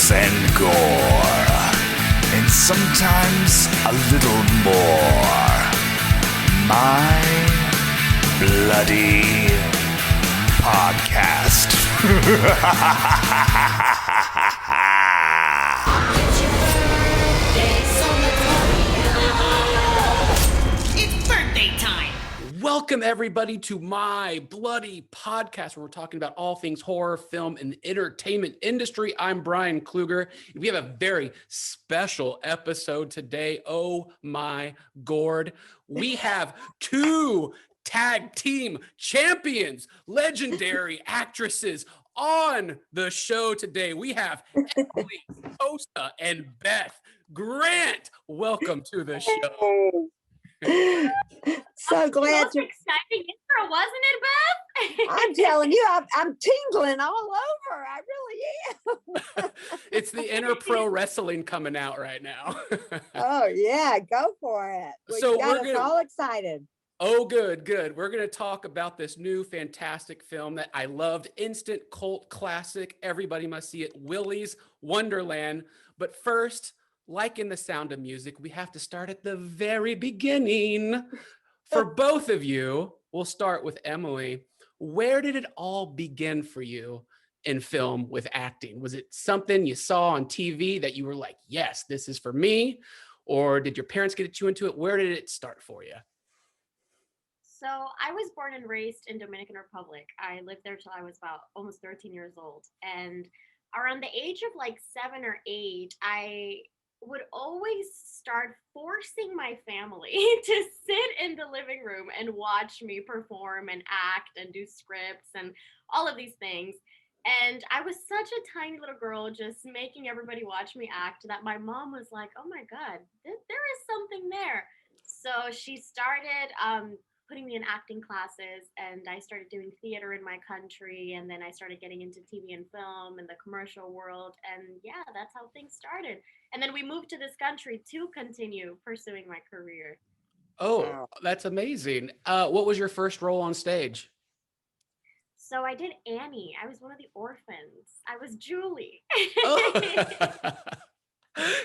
violence and gore, and sometimes a little more. My Bloody Podcast. It's birthday time. Welcome, everybody, to My Bloody Podcast, where we're talking about all things horror, film, and the entertainment industry. I'm Bryan Kluger. We have a very special episode today. Oh, my gourd. We have two tag team champions, legendary actresses on the show today. We have Emily, Tosta, and Beth Grant. Welcome to the show. So glad to. Exciting intro, wasn't it, Beth? I'm telling you, I'm tingling all over. I really am. It's the inner pro wrestling coming out right now. Oh yeah, go for it. So got we're us all excited. Oh, good. We're going to talk about this new fantastic film that I loved, instant cult classic. Everybody must see it, Willy's Wonderland. But first, like in The Sound of Music, we have to start at the very beginning. For both of you, we'll start with Emily. Where did it all begin for you in film with acting? Was it something you saw on TV that you were like, yes, this is for me? Or did your parents get you into it? Where did it start for you? So I was born and raised in Dominican Republic. I lived there till I was about almost 13 years old. And around the age of like 7 or 8, I would always start forcing my family to sit in the living room and watch me perform and act and do scripts and all of these things. And I was such a tiny little girl just making everybody watch me act that my mom was like, oh my God, there is something there. So she started putting me in acting classes, and I started doing theater in my country, and then I started getting into TV and film and the commercial world, and yeah, that's how things started. And then we moved to this country to continue pursuing my career. Oh, that's amazing. What was your first role on stage? So I did Annie. I was one of the orphans. I was Julie. Oh.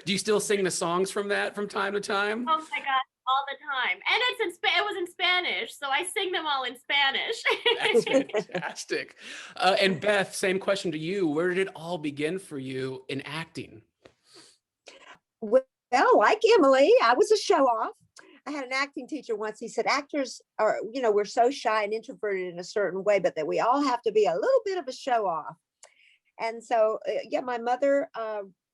Do you still sing the songs from that from time to time? Oh my God, all the time. And it was in Spanish, so I sing them all in Spanish. That's fantastic. And Beth, same question to you. Where did it all begin for you in acting? Well, like Emily, I was a show off. I had an acting teacher once. He said, actors are, we're so shy and introverted in a certain way, but that we all have to be a little bit of a show off. And so, my mother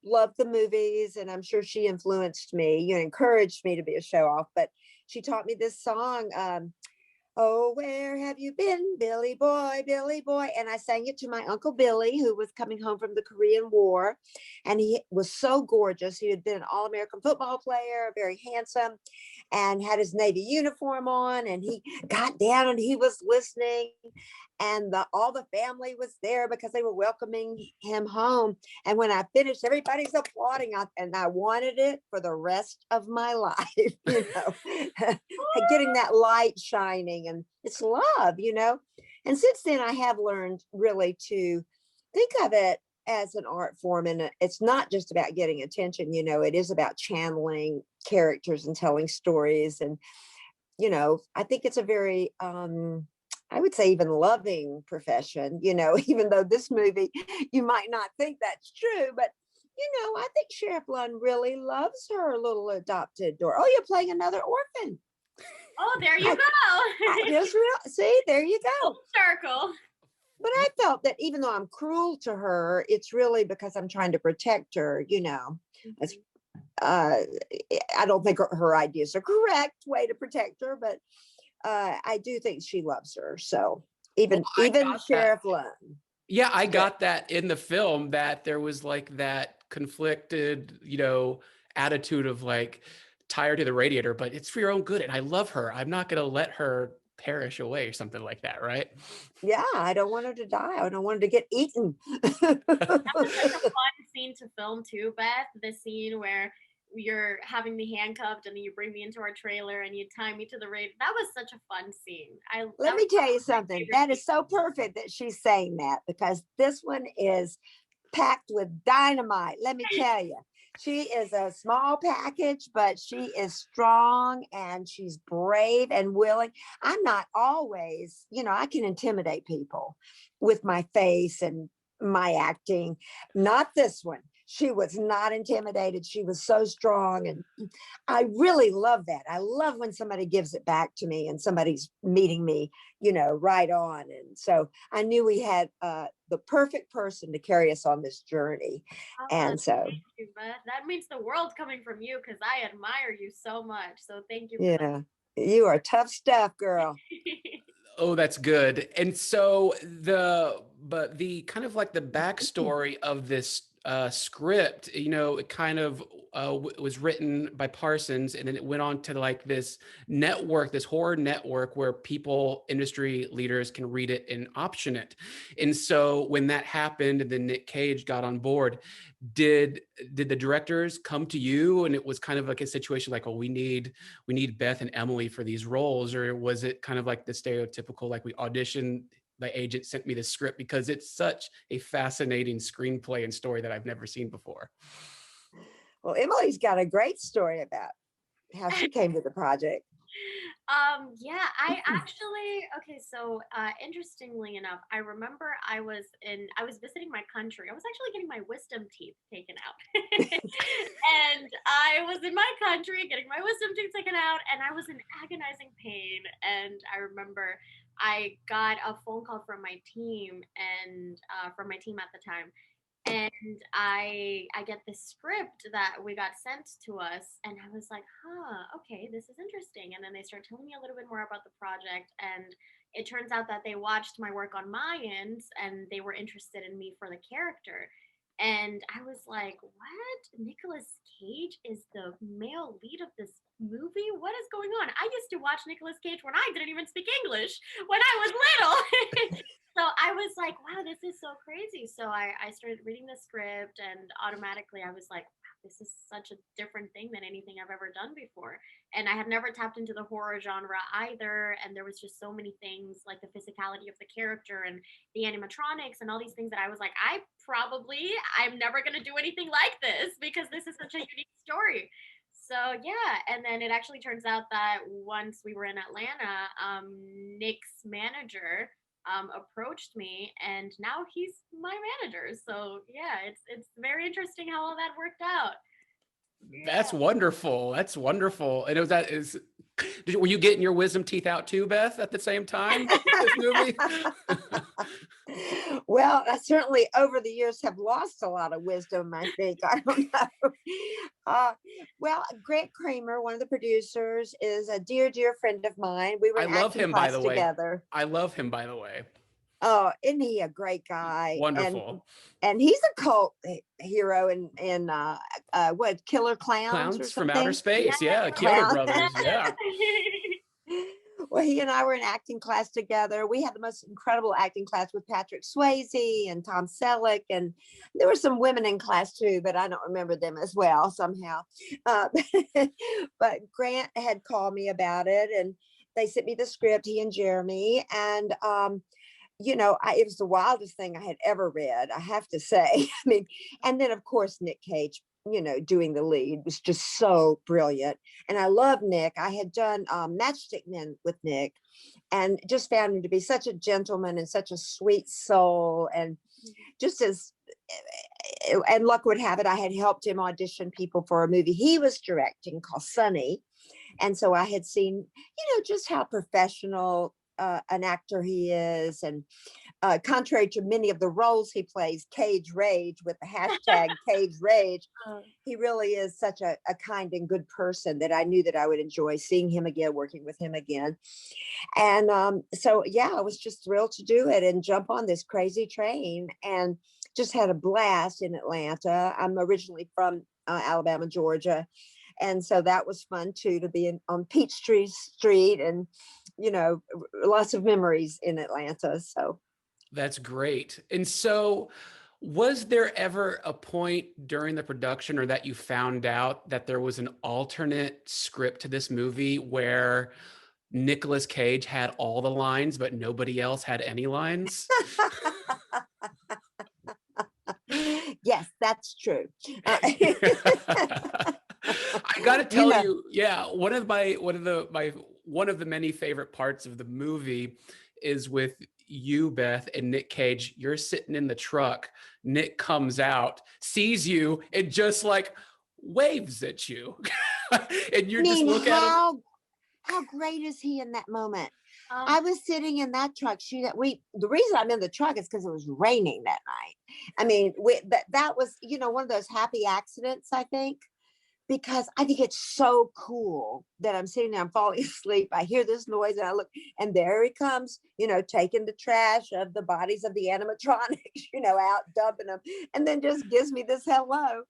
loved the movies, and I'm sure she influenced me, encouraged me to be a show off. But she taught me this song, oh, where have you been, Billy boy, Billy boy? And I sang it to my Uncle Billy, who was coming home from the Korean War. And he was so gorgeous. He had been an All-American football player, very handsome, and had his Navy uniform on. And he got down and he was listening. And all the family was there because they were welcoming him home. And when I finished, everybody's applauding. And I wanted it for the rest of my life, getting that light shining. And it's love, And since then, I have learned really to think of it as an art form. And it's not just about getting attention, it is about channeling characters and telling stories. And, I think it's a very, I would say even loving profession, even though this movie, you might not think that's true, but, I think Sheriff Lund really loves her little adopted daughter. Oh, you're playing another orphan. Oh, there you go. See, there you go. Full circle. But I felt that even though I'm cruel to her, it's really because I'm trying to protect her, It's, I don't think her idea is a correct way to protect her, but I do think she loves her. So even Sheriff Lund. Yeah, I got that in the film, that there was like that conflicted, attitude of like tired to the radiator, but it's for your own good. And I love her. I'm not going to let her perish away or something like that, right? Yeah, I don't want her to die. I don't want her to get eaten. That was such a fun scene to film too, Beth. The scene where you're having me handcuffed and then you bring me into our trailer and you tie me to the radio. That was such a fun scene. Let me tell you something. That is so perfect that she's saying that, because this one is packed with dynamite. Let me tell you, she is a small package, but she is strong and she's brave and willing. I'm not always, I can intimidate people with my face and my acting. Not this one. She was not intimidated. She was so strong. And I really love that. I love when somebody gives it back to me and somebody's meeting me, right on. And so I knew we had the perfect person to carry us on this journey. Oh, And so, thank you, Beth. That means the world coming from you because I admire you so much. So thank you for yeah, you are tough stuff, girl. that. Oh, that's good. And so the kind of like the backstory of this script, it kind of was written by Parsons, and then it went on to like this network, this horror network where industry leaders can read it and option it. And so when that happened, and then Nic Cage got on board, did the directors come to you and it was kind of like a situation like, oh, we need Beth and Emily for these roles? Or was it kind of like the stereotypical, like we auditioned, my agent sent me the script? Because it's such a fascinating screenplay and story that I've never seen before. Well, Emily's got a great story about how she came to the project. Yeah, I actually, okay, so interestingly enough, I remember I was visiting my country. I was actually getting my wisdom teeth taken out. And I was in my country getting my wisdom teeth taken out, and I was in agonizing pain. And I remember I got a phone call from my team at the time. And I get this script that we got sent to us, and I was like, okay, this is interesting. And then they start telling me a little bit more about the project, and it turns out that they watched my work on Mayans and they were interested in me for the character. And I was like, what? Nicolas Cage is the male lead of this movie? What is going on? I used to watch Nicolas Cage when I didn't even speak English when I was little. So I was like, wow, this is so crazy. So I started reading the script, and automatically I was like, wow, this is such a different thing than anything I've ever done before. And I had never tapped into the horror genre either. And there was just so many things, like the physicality of the character and the animatronics and all these things, that I was like, I'm never going to do anything like this because this is such a unique story. So yeah, and then it actually turns out that once we were in Atlanta, Nick's manager approached me, and now he's my manager. So yeah, it's very interesting how all that worked out. That's wonderful. That's wonderful. And were you getting your wisdom teeth out too, Beth, at the same time? This movie? Well, I certainly over the years have lost a lot of wisdom, I think. I don't know. Well, Grant Kramer, one of the producers, is a dear, dear friend of mine. We were in acting class together. I love him, by the way. Oh, isn't he a great guy? Wonderful. And he's a cult hero in what, Killer Clowns or From something? Outer Space. Yeah, Kyoto Brothers. Yeah. Well, he and I were in acting class together. We had the most incredible acting class with Patrick Swayze and Tom Selleck, and there were some women in class too, but I don't remember them as well somehow. But Grant had called me about it, and they sent me the script, he and Jeremy, and it was the wildest thing I had ever read, I have to say. I mean, and then of course Nic Cage, doing the lead was just so brilliant. And I love Nic. I had done Matchstick Men with Nic, and just found him to be such a gentleman and such a sweet soul. And and luck would have it, I had helped him audition people for a movie he was directing called Sunny. And so I had seen, just how professional an actor he is, and contrary to many of the roles he plays, Cage Rage with the hashtag Cage Rage, he really is such a kind and good person that I knew that I would enjoy seeing him again, working with him again. And so yeah, I was just thrilled to do it and jump on this crazy train, and just had a blast in Atlanta. I'm originally from Alabama, Georgia. And so that was fun too, to be on Peachtree Street, and lots of memories in Atlanta. So that's great. And so was there ever a point during the production, or that you found out that there was an alternate script to this movie where Nicolas Cage had all the lines but nobody else had any lines? Yes, that's true. I gotta tell know. you, yeah, one of the many favorite parts of the movie is with you, Beth, and Nic Cage. You're sitting in the truck. Nick comes out, sees you, and just like waves at you. And you just look at him. How great is he in that moment? Um, I was sitting in that truck. The reason I'm in the truck is because it was raining that night. I mean, that was, one of those happy accidents, I think, because I think it's so cool that I'm sitting there, I'm falling asleep. I hear this noise and I look, and there he comes, taking the trash of the bodies of the animatronics, out, dumping them, and then just gives me this hello.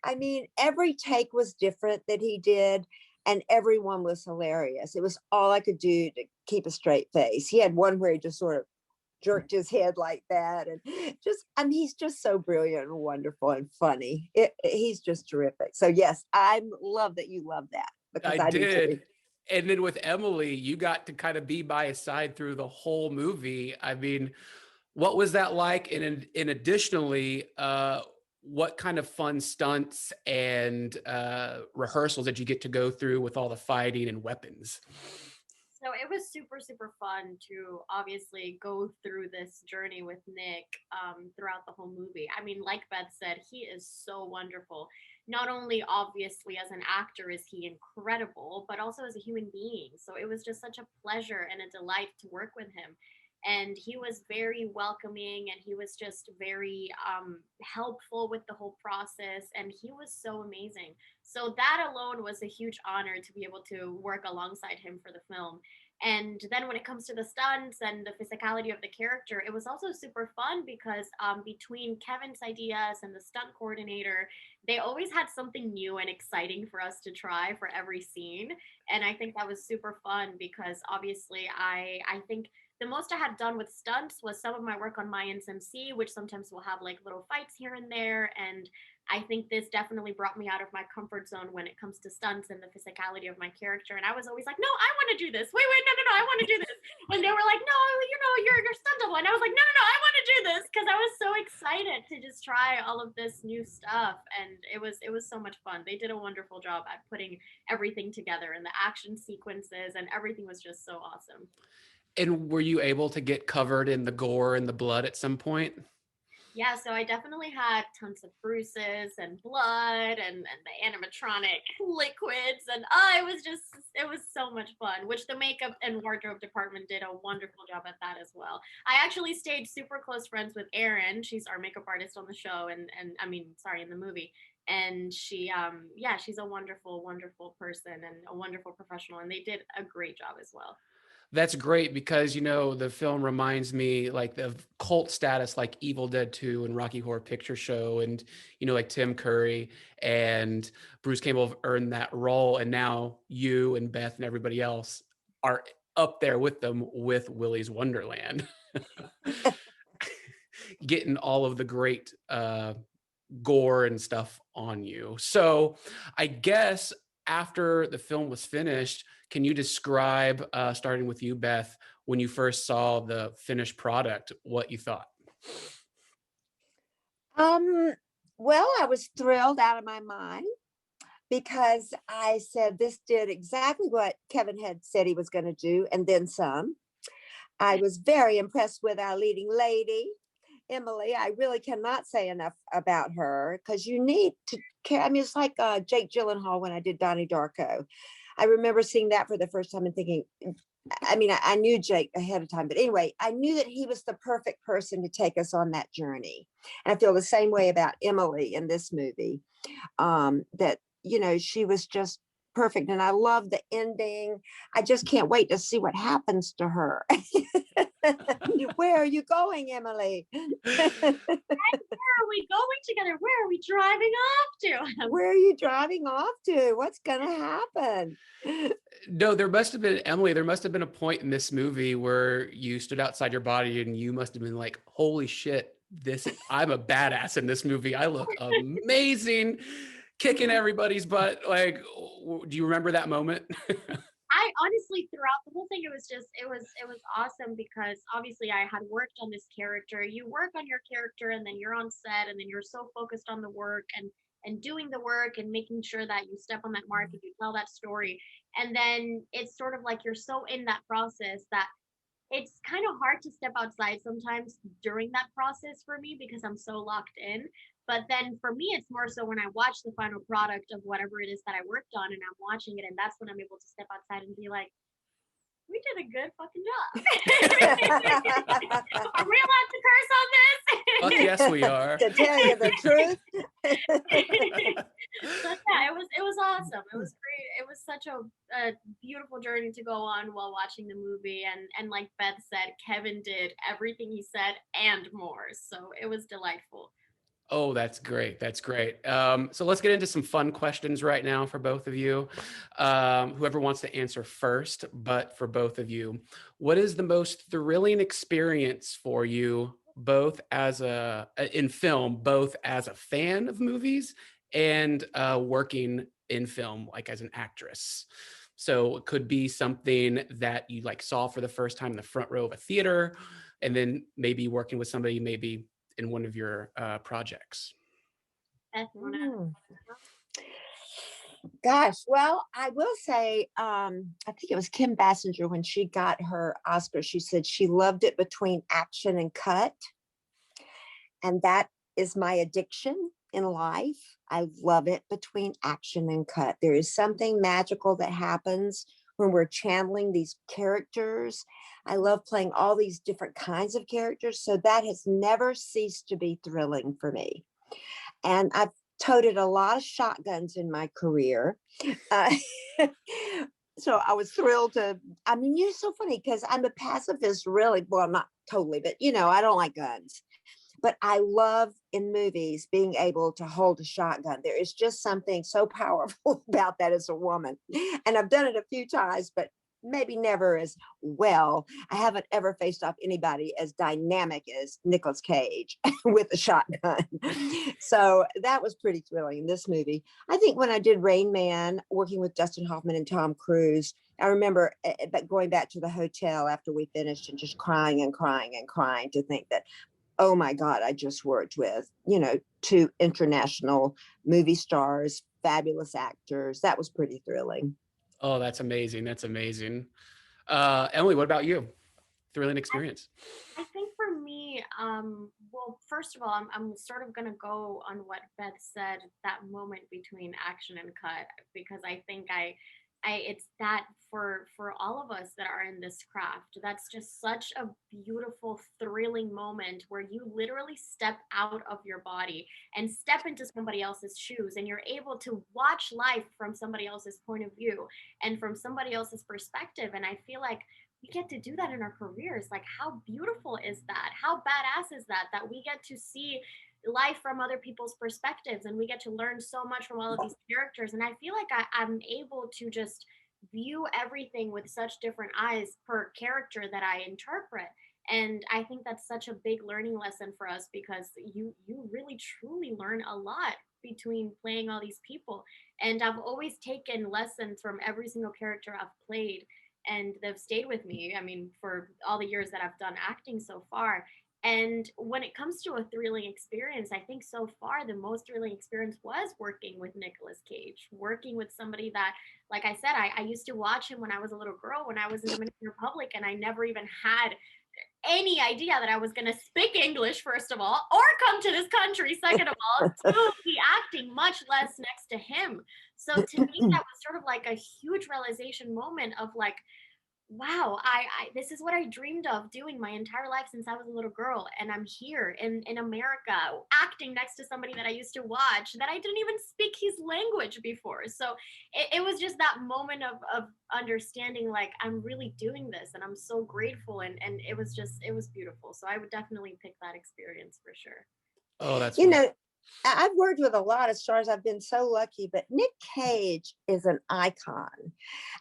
I mean, every take was different that he did, and everyone was hilarious. It was all I could do to keep a straight face. He had one where he just sort of jerked his head like that, and he's just so brilliant and wonderful and funny. He's just terrific. So yes, I love that you love that, because I do too. did. And then with Emily, you got to kind of be by his side through the whole movie. I mean, what was that like? And additionally, what kind of fun stunts and rehearsals did you get to go through with all the fighting and weapons? So it was super, super fun to obviously go through this journey with Nick throughout the whole movie. I mean, like Beth said, he is so wonderful. Not only obviously as an actor is he incredible, but also as a human being. So it was just such a pleasure and a delight to work with him. And he was very welcoming, and he was just very helpful with the whole process. And he was so amazing. So that alone was a huge honor to be able to work alongside him for the film. And then when it comes to the stunts and the physicality of the character, it was also super fun because between Kevin's ideas and the stunt coordinator, they always had something new and exciting for us to try for every scene. And I think that was super fun because obviously I think the most I had done with stunts was some of my work on Mayans M.C, which sometimes will have like little fights here and there. And I think this definitely brought me out of my comfort zone when it comes to stunts and the physicality of my character. And I was always like, no, I want to do this. Wait, no, I want to do this. When they were like, no, you're stunt double. And I was like, no, I want to do this, because I was so excited to just try all of this new stuff. And it was so much fun. They did a wonderful job at putting everything together, and the action sequences and everything was just so awesome. And were you able to get covered in the gore and the blood at some point? Yeah, so I definitely had tons of bruises and blood and the animatronic liquids, and it was so much fun, which the makeup and wardrobe department did a wonderful job at that as well. I actually stayed super close friends with Erin. She's our makeup artist on the show, and in the movie. And she she's a wonderful, wonderful person and a wonderful professional, and they did a great job as well. That's great because, the film reminds me like of cult status, like Evil Dead 2 and Rocky Horror Picture Show. And, like Tim Curry and Bruce Campbell have earned that role. And now you and Beth and everybody else are up there with them with Willy's Wonderland, getting all of the great gore and stuff on you. So I guess after the film was finished, can you describe, starting with you, Beth, when you first saw the finished product, what you thought? Well, I was thrilled out of my mind, because I said this did exactly what Kevin had said he was going to do, and then some. I was very impressed with our leading lady, Emily. I really cannot say enough about her, because you need to care. I mean, it's like Jake Gyllenhaal when I did Donnie Darko. I remember seeing that for the first time and thinking, I knew Jake ahead of time, but anyway, I knew that he was the perfect person to take us on that journey. And I feel the same way about Emily in this movie, that, she was just perfect. And I love the ending. I just can't wait to see what happens to her. Where are you going, Emily? Where are we going together? Where are we driving off to? Where are you driving off to? What's going to happen? No, there must have been, Emily, there must have been a point in this movie where you stood outside your body and you must have been like, holy shit, I'm a badass in this movie. I look amazing, kicking everybody's butt. Like, do you remember that moment? honestly, throughout the whole thing, it was awesome because obviously I had worked on this character. You work on your character and then you're on set and then you're so focused on the work and doing the work and making sure that you step on that mark and you tell that story. And then it's sort of like you're so in that process that it's kind of hard to step outside sometimes during that process for me because I'm so locked in. But then for me, it's more so when I watch the final product of whatever it is that I worked on and I'm watching it, and that's when I'm able to step outside and be like, we did a good fucking job. Are we allowed to curse on this? Fuck yes, we are. To tell you the truth. But yeah, it was awesome. It was great. It was such a beautiful journey to go on while watching the movie. And like Beth said, Kevin did everything he said and more. So it was delightful. Oh, that's great. That's great. So let's get into some fun questions right now for both of you. Whoever wants to answer first, but for both of you, what is the most thrilling experience for you, both as in film, both as a fan of movies and working in film, like as an actress? So it could be something that you like saw for the first time in the front row of a theater, and then maybe working with somebody maybe in one of your projects. Beth, you wanna- Gosh, well, I will say, I think it was Kim Basinger when she got her Oscar. She said she loved it between action and cut. And that is my addiction in life. I love it between action and cut. There is something magical that happens when we're channeling these characters. I love playing all these different kinds of characters. So that has never ceased to be thrilling for me. And I've toted a lot of shotguns in my career. So I was thrilled to, I mean, you're so funny because I'm a pacifist, really. Well, not totally, but I don't like guns. But I love in movies being able to hold a shotgun. There is just something so powerful about that as a woman. And I've done it a few times, but maybe never as well. I haven't ever faced off anybody as dynamic as Nicolas Cage with a shotgun. So that was pretty thrilling in this movie. I think when I did Rain Man, working with Dustin Hoffman and Tom Cruise, I remember going back to the hotel after we finished and just crying and crying and crying to think that, oh my God, I just worked with, two international movie stars, fabulous actors. That was pretty thrilling. Oh, that's amazing. That's amazing. Emily, what about you? Thrilling experience. I think for me, well, first of all, I'm sort of gonna go on what Beth said, that moment between action and cut, because I think it's that for all of us that are in this craft, that's just such a beautiful, thrilling moment where you literally step out of your body and step into somebody else's shoes, and you're able to watch life from somebody else's point of view and from somebody else's perspective. And I feel like we get to do that in our careers. Like, how beautiful is that? How badass is that we get to see life from other people's perspectives, and we get to learn so much from all of these characters. And I feel like I'm able to just view everything with such different eyes per character that I interpret. And I think that's such a big learning lesson for us, because you really truly learn a lot between playing all these people. And I've always taken lessons from every single character I've played, and they've stayed with me, I mean, for all the years that I've done acting so far. And when it comes to a thrilling experience, I think so far the most thrilling experience was working with Nicolas Cage, working with somebody that, like I said, I used to watch him when I was a little girl, when I was in the Dominican Republic, and I never even had any idea that I was going to speak English, first of all, or come to this country, second of all, to be acting, much less next to him. So to me, that was sort of like a huge realization moment of like, wow, I this is what I dreamed of doing my entire life since I was a little girl. And I'm here in America acting next to somebody that I used to watch that I didn't even speak his language before. So it was just that moment of understanding, like, I'm really doing this and I'm so grateful. And it was beautiful. So I would definitely pick that experience for sure. Oh, that's I've worked with a lot of stars. I've been so lucky, but Nic Cage is an icon.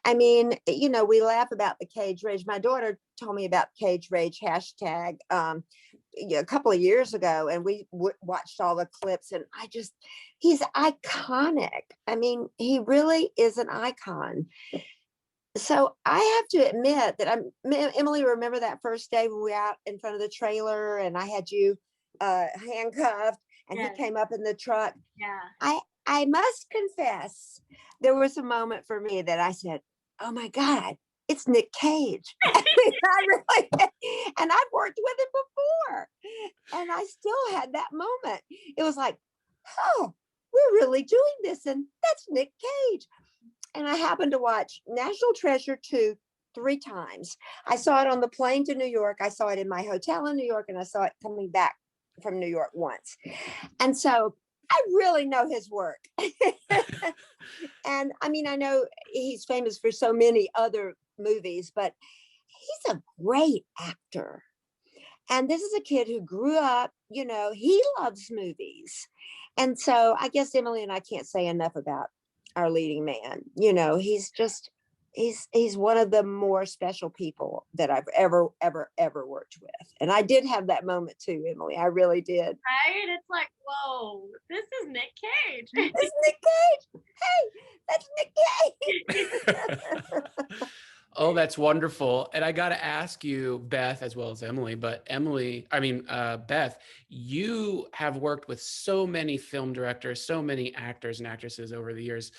I mean, we laugh about the Cage Rage. My daughter told me about Cage Rage hashtag a couple of years ago, and we watched all the clips, and he's iconic. I mean, he really is an icon. So I have to admit that Emily, remember that first day when we were out in front of the trailer and I had you handcuffed and he Yes. came up in the truck. Yeah. I must confess, there was a moment for me that I said, "Oh my God, it's Nic Cage." I mean, I really, and I've worked with him before, and I still had that moment. It was like, "Oh, we're really doing this," and that's Nic Cage. And I happened to watch National Treasure 2 3 times. I saw it on the plane to New York. I saw it in my hotel in New York, and I saw it coming back from New York once. And so I really know his work. And I mean, I know he's famous for so many other movies, but he's a great actor. And this is a kid who grew up, he loves movies. And so I guess Emily and I can't say enough about our leading man. He's one of the more special people that I've ever worked with. And I did have that moment too, Emily. I really did. Right? It's like, whoa, this is Nic Cage. It's Nic Cage. Hey, that's Nic Cage. Oh, that's wonderful. And I got to ask you, Beth, as well as Emily, but Beth, you have worked with so many film directors, so many actors and actresses over the years.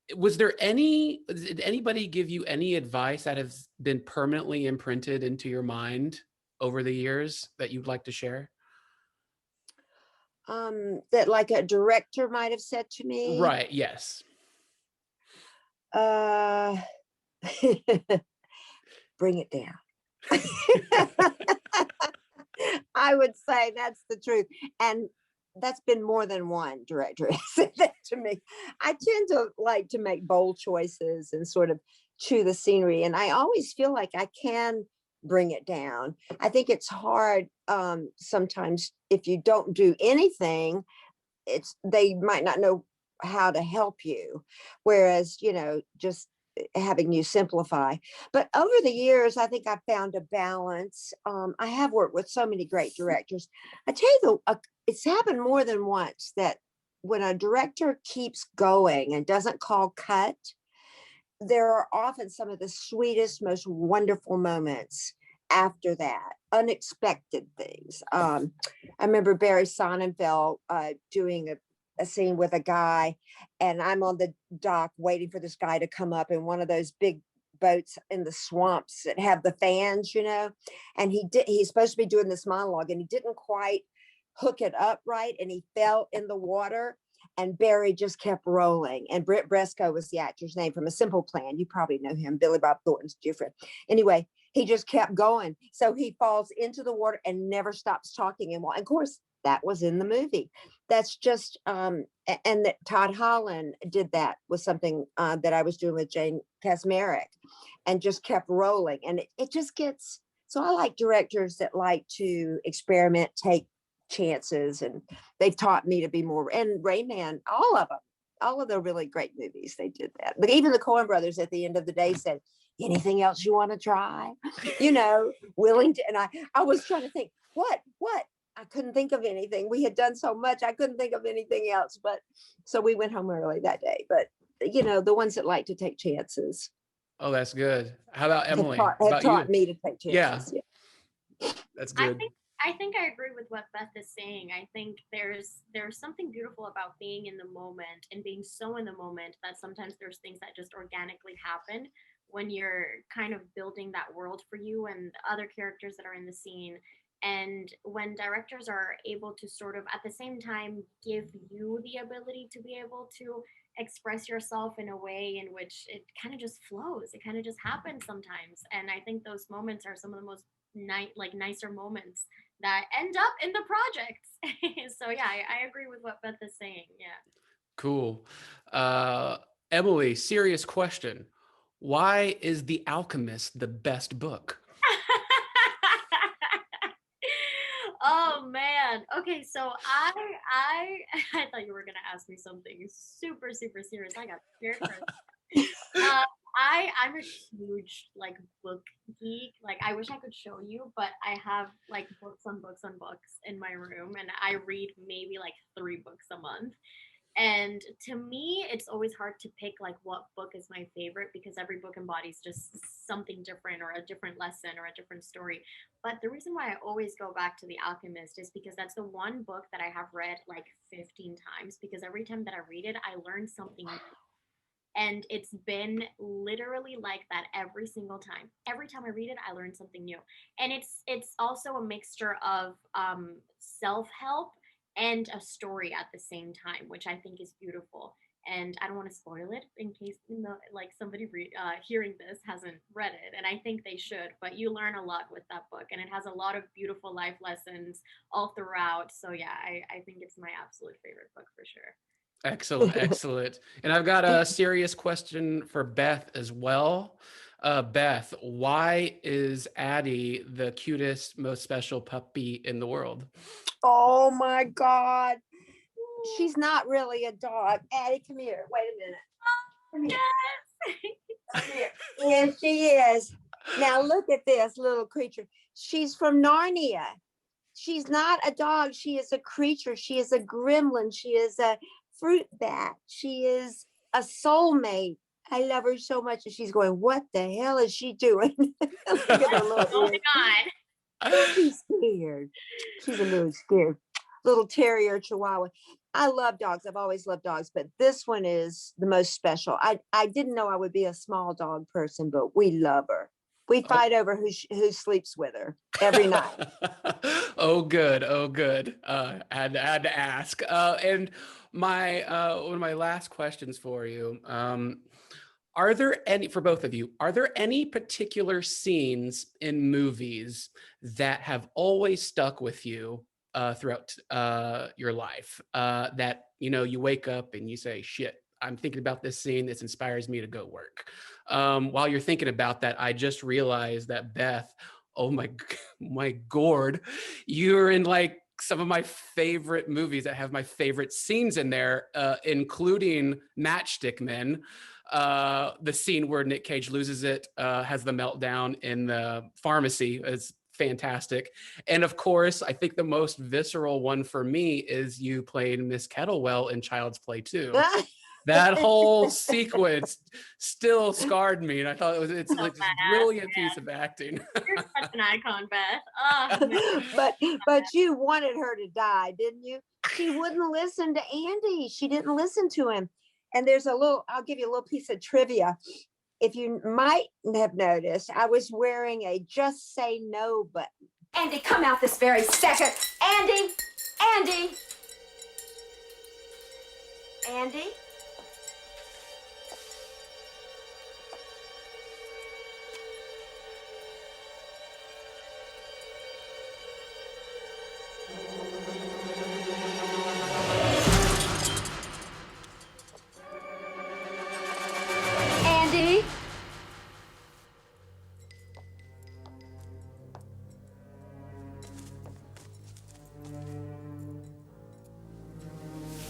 Did anybody give you any advice that has been permanently imprinted into your mind over the years that you'd like to share? That like a director might have said to me. Right. Yes. Bring it down. I would say that's the truth. And that's been more than one director has said that to me. I tend to like to make bold choices and sort of chew the scenery. And I always feel like I can bring it down. I think it's hard sometimes if you don't do anything, they might not know how to help you. Whereas, just having you simplify. But over the years, I think I've found a balance. I have worked with so many great directors. I tell you, it's happened more than once that when a director keeps going and doesn't call cut, there are often some of the sweetest, most wonderful moments after that, unexpected things. I remember Barry Sonnenfeld doing a scene with a guy, and I'm on the dock waiting for this guy to come up in one of those big boats in the swamps that have the fans, and he's supposed to be doing this monologue and he didn't quite hook it up right and he fell in the water and Barry just kept rolling. And Britt Bresco was the actor's name from A Simple Plan. You probably know him. Billy Bob Thornton's dear friend. Anyway, he just kept going. So he falls into the water and never stops talking. And of course, that was in the movie. That's just, and that Todd Holland did that with something that I was doing with Jane Kasmerick and just kept rolling. And it just gets, so I like directors that like to experiment, take chances, and they've taught me to be more, and Rayman, all of them, all of the really great movies, they did that. But even the Coen brothers at the end of the day said, anything else you want to try? Willing to, and I was trying to think, what? I couldn't think of anything. We had done so much, I couldn't think of anything else. But so we went home early that day. But the ones that like to take chances. Oh, that's good. How about Emily? Have taught me to take chances. Yeah. That's good. I think I agree with what Beth is saying. I think there's something beautiful about being in the moment and being so in the moment that sometimes there's things that just organically happen when you're kind of building that world for you and other characters that are in the scene. And when directors are able to sort of at the same time give you the ability to be able to express yourself in a way in which it kind of just flows, it kind of just happens sometimes. And I think those moments are some of the most nicer moments that end up in the projects. So yeah, I agree with what Beth is saying. Yeah. Cool. Emily, serious question. Why is The Alchemist the best book? Oh man. Okay, so I thought you were gonna ask me something super super serious. I got scared for a second. I'm a huge book geek. I wish I could show you, but I have books on books on books in my room, and I read maybe 3 books a month. And to me, it's always hard to pick like what book is my favorite because every book embodies just something different or a different lesson or a different story. But the reason why I always go back to The Alchemist is because that's the one book that I have read like 15 times because every time that I read it, I learn something new. And it's been literally like that every single time. Every time I read it, I learn something new. And it's also a mixture of self-help and a story at the same time, which I think is beautiful. And I don't want to spoil it in case like somebody hearing this hasn't read it, and I think they should. But you learn a lot with that book, and it has a lot of beautiful life lessons all throughout. So yeah, I think it's my absolute favorite book for sure. Excellent, excellent. And I've got a serious question for Beth as well. Beth, why is Addie the cutest, most special puppy in the world? Oh my God. She's not really a dog. Addie, come here. Wait a minute. Come here. Yes. Come here. Yes, she is. Now look at this little creature. She's from Narnia. She's not a dog. She is a creature. She is a gremlin. She is a fruit bat. She is a soulmate. I love her so much. And she's going, what the hell is she doing? Look at her little Going ears. on. Don't be scared. She's a little scared. Little terrier chihuahua. I love dogs. I've always loved dogs, but this one is the most special. I didn't know I would be a small dog person, but we love her. We fight over who sleeps with her every night. Oh, good. Oh, good. I had to ask. And my one of my last questions for you. Are there any, for both of you, are there any particular scenes in movies that have always stuck with you throughout your life that, you wake up and you say, shit, I'm thinking about this scene. This inspires me to go work. While you're thinking about that, I just realized that Beth, oh my gourd, you're in like some of my favorite movies that have my favorite scenes in there, including Matchstick Men. The scene where Nic Cage loses it, has the meltdown in the pharmacy is fantastic. And of course, I think the most visceral one for me is you playing Miss Kettlewell in Child's Play 2. That whole sequence still scarred me, and I thought it's like this brilliant piece of acting. You're such an icon, Beth. Oh, but you wanted her to die, didn't you? She wouldn't listen to Andy. She didn't listen to him. And I'll give you a little piece of trivia. If you might have noticed, I was wearing a Just Say No button. Andy, come out this very second. Andy, Andy, Andy. Andy.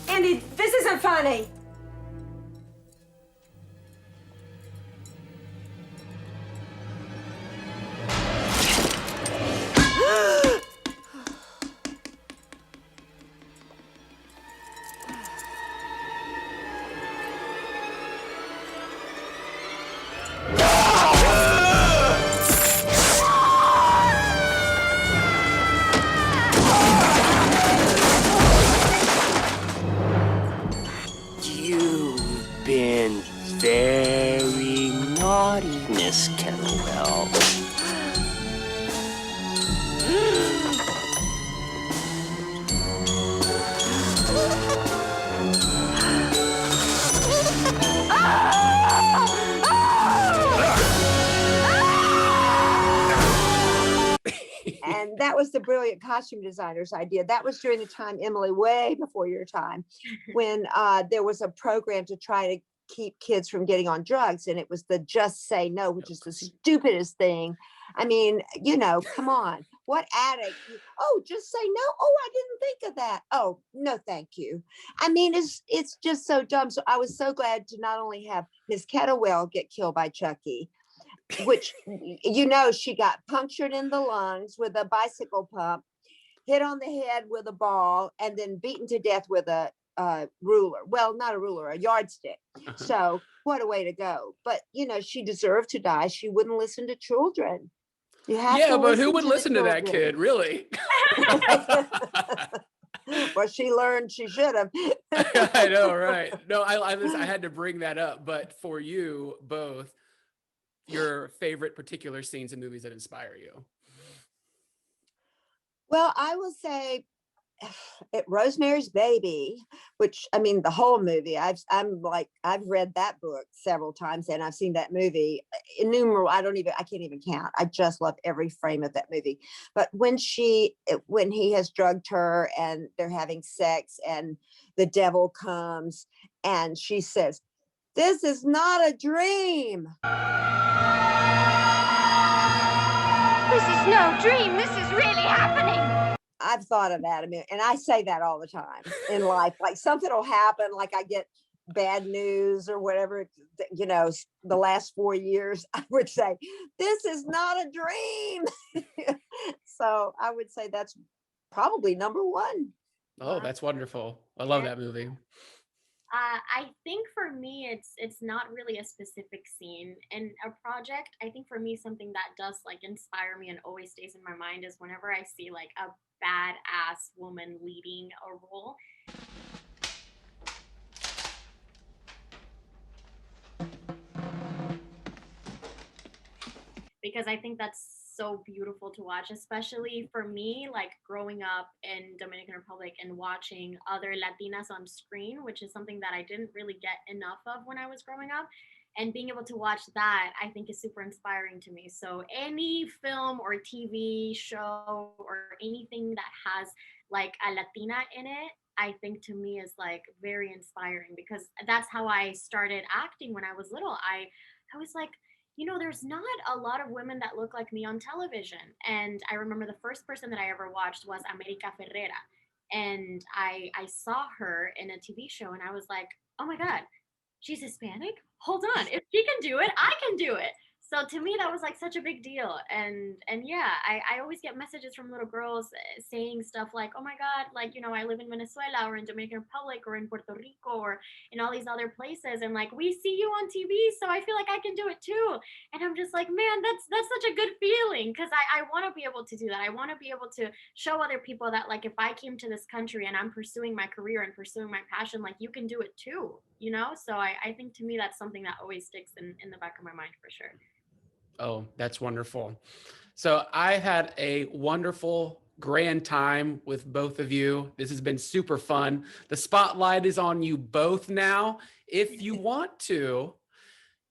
Andy, this isn't funny. You've been very naughty, Miss Kettlewell. And that was the brilliant costume designer's idea. That was during the time, Emily, way before your time, when there was a program to try to keep kids from getting on drugs. And it was the Just Say No, which is the stupidest thing. I mean, come on. What addict? Oh, just say no. Oh, I didn't think of that. Oh, no, thank you. I mean, it's just so dumb. So I was so glad to not only have Miss Kettlewell get killed by Chucky, which, she got punctured in the lungs with a bicycle pump, hit on the head with a ball, and then beaten to death with a ruler. Well, not a ruler, a yardstick. Uh-huh. So what a way to go. But, you know, she deserved to die. She wouldn't listen to children. You have Yeah, to but who listen would to the listen to that children. kid, really? Well, she learned she should have. I know, right? No, I had to bring that up. But for you both, your favorite particular scenes in movies that inspire you? Well, I will say Rosemary's Baby, which I mean, the whole movie. I've read that book several times and I've seen that movie innumerable. I can't even count. I just love every frame of that movie. But when he has drugged her and they're having sex and the devil comes and she says, "This is not a dream." This is no dream. This is really happening. I've thought of that and I say that all the time in life. Like something will happen, like I get bad news or whatever, you know, the last 4 years, I would say, "This is not a dream." So I would say that's probably number one. Oh, that's wonderful. I love that movie. I think for me, it's not really a specific scene in a project. I think for me, something that does like inspire me and always stays in my mind is whenever I see like a badass woman leading a role. Because I think that's so beautiful to watch, especially for me, like growing up in Dominican Republic and watching other Latinas on screen, which is something that I didn't really get enough of when I was growing up. And being able to watch that, I think is super inspiring to me. So any film or TV show or anything that has like a Latina in it, I think to me is like very inspiring because that's how I started acting when I was little. I was like, you know, there's not a lot of women that look like me on television. And I remember the first person that I ever watched was America Ferrera. And I saw her in a TV show and I was like, oh my God, she's Hispanic? Hold on. If she can do it, I can do it. So to me, that was like such a big deal. And yeah, I always get messages from little girls saying stuff like, oh my God, like, you know, I live in Venezuela or in Dominican Republic or in Puerto Rico or in all these other places. And like, we see you on TV, so I feel like I can do it too. And I'm just like, man, that's such a good feeling because I want to be able to do that. I want to be able to show other people that like, if I came to this country and I'm pursuing my career and pursuing my passion, like you can do it too, you know? So I think to me, that's something that always sticks in the back of my mind for sure. Oh, that's wonderful. So I had a wonderful, grand time with both of you. This has been super fun. The spotlight is on you both now. If you want to,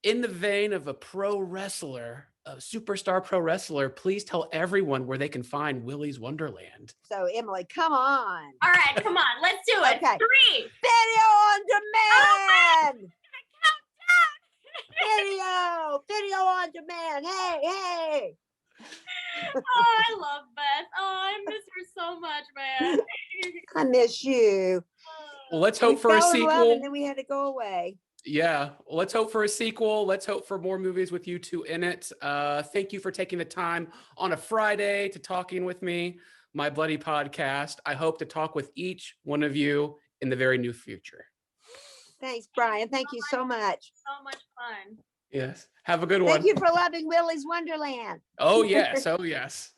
in the vein of a pro wrestler, a superstar pro wrestler, please tell everyone where they can find Willy's Wonderland. So Emily, come on. All right, come on, let's do it. Okay. 3. Video on demand. Countdown. Video on demand. Hey. Oh, I love Beth. Oh, I miss her so much, man. I miss you. Well, let's hope We for a fell in love sequel. and then we had to go away. Yeah, well, let's hope for a sequel. Let's hope for more movies with you two in it. Thank you for taking the time on a Friday to talking with me, my bloody podcast. I hope to talk with each one of you in the very near future. Thanks, Brian. Thank you so much. So much fun. Yes. Have a good one. Thank you for loving Willy's Wonderland. Oh, yes. Oh, yes.